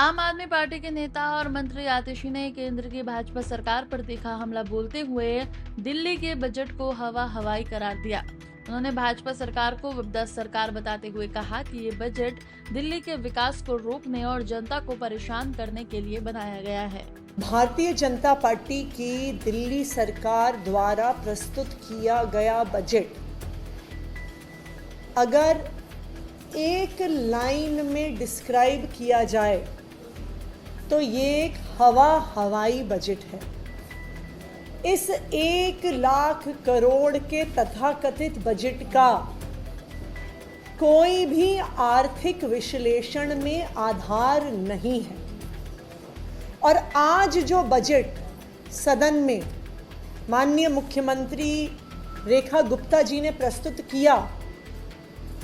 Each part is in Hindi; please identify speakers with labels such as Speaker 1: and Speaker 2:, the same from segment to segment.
Speaker 1: आम आदमी पार्टी के नेता और मंत्री आतिशी ने केंद्र की भाजपा सरकार पर तीखा हमला बोलते हुए दिल्ली के बजट को हवाई करार दिया। उन्होंने भाजपा सरकार को विपदा सरकार बताते हुए कहा कि ये बजट दिल्ली के विकास को रोकने और जनता को परेशान करने के लिए बनाया गया है।
Speaker 2: भारतीय जनता पार्टी की दिल्ली सरकार द्वारा प्रस्तुत किया गया बजट अगर एक लाइन में डिस्क्राइब किया जाए तो ये एक हवाई बजट है। इस 1,00,000 करोड़ के तथाकथित बजट का कोई भी आर्थिक विश्लेषण में आधार नहीं है और आज जो बजट सदन में माननीय मुख्यमंत्री रेखा गुप्ता जी ने प्रस्तुत किया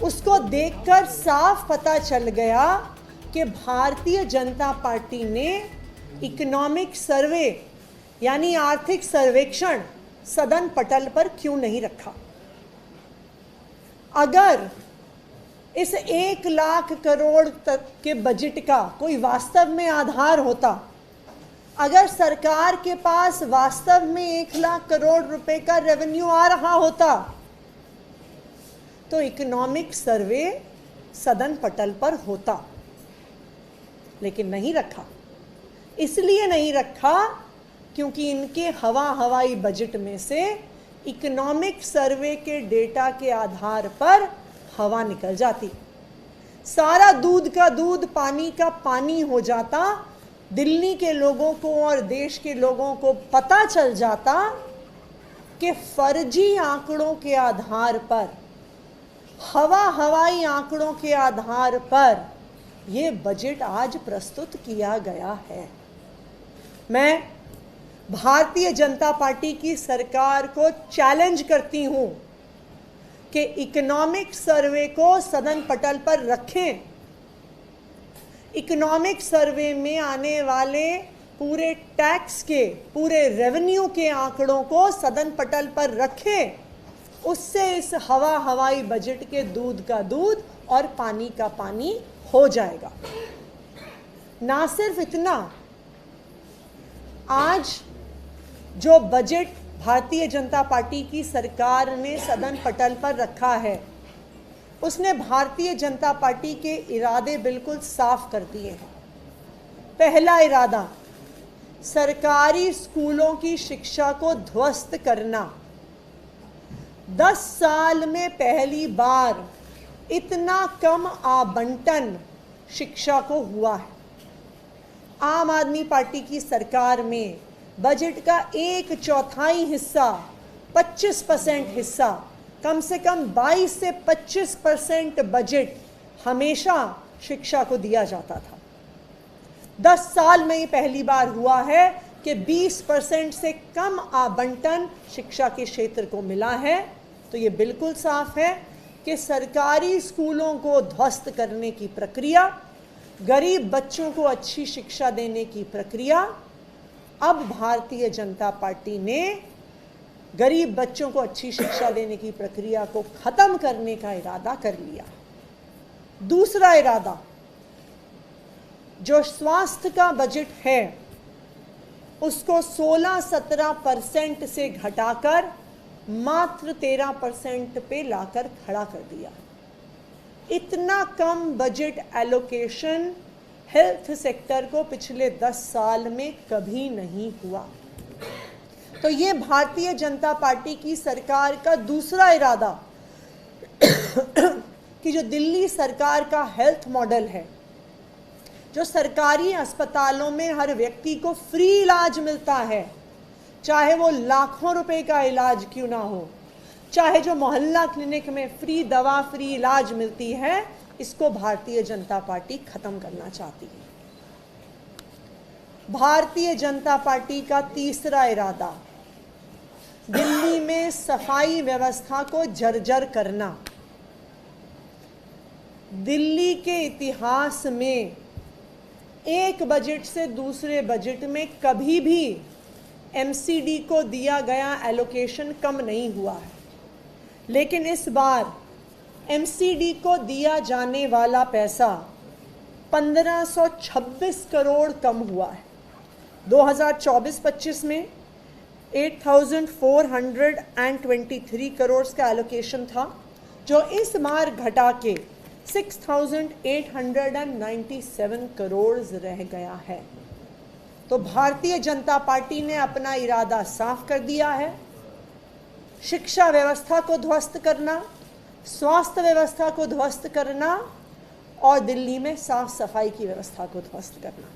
Speaker 2: उसको देखकर साफ पता चल गया कि भारतीय जनता पार्टी ने इकोनॉमिक सर्वे यानी आर्थिक सर्वेक्षण सदन पटल पर क्यों नहीं रखा। अगर इस 1,00,000 करोड़ तक के बजट का कोई वास्तव में आधार होता, अगर सरकार के पास वास्तव में 1,00,000 करोड़ रुपए का रेवेन्यू आ रहा होता तो इकोनॉमिक सर्वे सदन पटल पर होता, लेकिन नहीं रखा। इसलिए नहीं रखा क्योंकि इनके हवाई बजट में से इकोनॉमिक सर्वे के डेटा के आधार पर हवा निकल जाती, सारा दूध का दूध पानी का पानी हो जाता। दिल्ली के लोगों को और देश के लोगों को पता चल जाता कि फर्जी आंकड़ों के आधार पर, हवाई आंकड़ों के आधार पर ये बजट आज प्रस्तुत किया गया है। मैं भारतीय जनता पार्टी की सरकार को चैलेंज करती हूं कि इकोनॉमिक सर्वे को सदन पटल पर रखें। इकोनॉमिक सर्वे में आने वाले पूरे टैक्स के, पूरे रेवेन्यू के आंकड़ों को सदन पटल पर रखें। उससे इस हवाई बजट के दूध का दूध और पानी का पानी हो जाएगा। ना सिर्फ इतना, आज जो बजट भारतीय जनता पार्टी की सरकार ने सदन पटल पर रखा है उसने भारतीय जनता पार्टी के इरादे बिल्कुल साफ कर दिए हैं। पहला इरादा, सरकारी स्कूलों की शिक्षा को ध्वस्त करना। 10 साल में पहली बार इतना कम आवंटन शिक्षा को हुआ है। आम आदमी पार्टी की सरकार में बजट का 1/4 हिस्सा, 25% हिस्सा, कम से कम 22 से 25% बजट हमेशा शिक्षा को दिया जाता था। 10 साल में ये पहली बार हुआ है कि 20% से कम आवंटन शिक्षा के क्षेत्र को मिला है। तो ये बिल्कुल साफ है कि सरकारी स्कूलों को ध्वस्त करने की प्रक्रिया, गरीब बच्चों को अच्छी शिक्षा देने की प्रक्रिया, अब भारतीय जनता पार्टी ने गरीब बच्चों को अच्छी शिक्षा देने की प्रक्रिया को खत्म करने का इरादा कर लिया। दूसरा इरादा, जो स्वास्थ्य का बजट है उसको 16-17% से घटाकर मात्र 13% पे लाकर खड़ा कर दिया। इतना कम बजट एलोकेशन हेल्थ सेक्टर को पिछले 10 साल में कभी नहीं हुआ। तो ये भारतीय जनता पार्टी की सरकार का दूसरा इरादा कि जो दिल्ली सरकार का हेल्थ मॉडल है, जो सरकारी अस्पतालों में हर व्यक्ति को फ्री इलाज मिलता है, चाहे वो लाखों रुपए का इलाज क्यों ना हो, चाहे जो मोहल्ला क्लिनिक में फ्री दवा, फ्री इलाज मिलती है, इसको भारतीय जनता पार्टी खत्म करना चाहती है। भारतीय जनता पार्टी का तीसरा इरादा, दिल्ली में सफाई व्यवस्था को जर्जर करना। दिल्ली के इतिहास में एक बजट से दूसरे बजट में कभी भी एमसीडी को दिया गया एलोकेशन कम नहीं हुआ है, लेकिन इस बार एमसीडी को दिया जाने वाला पैसा 1526 करोड़ कम हुआ है। 2024-25 में 8,423 करोड़ का एलोकेशन था, जो इस बार घटा के 6,897 करोड़ रह गया है। तो भारतीय जनता पार्टी ने अपना इरादा साफ कर दिया है। शिक्षा व्यवस्था को ध्वस्त करना, स्वास्थ्य व्यवस्था को ध्वस्त करना और दिल्ली में साफ सफाई की व्यवस्था को ध्वस्त करना।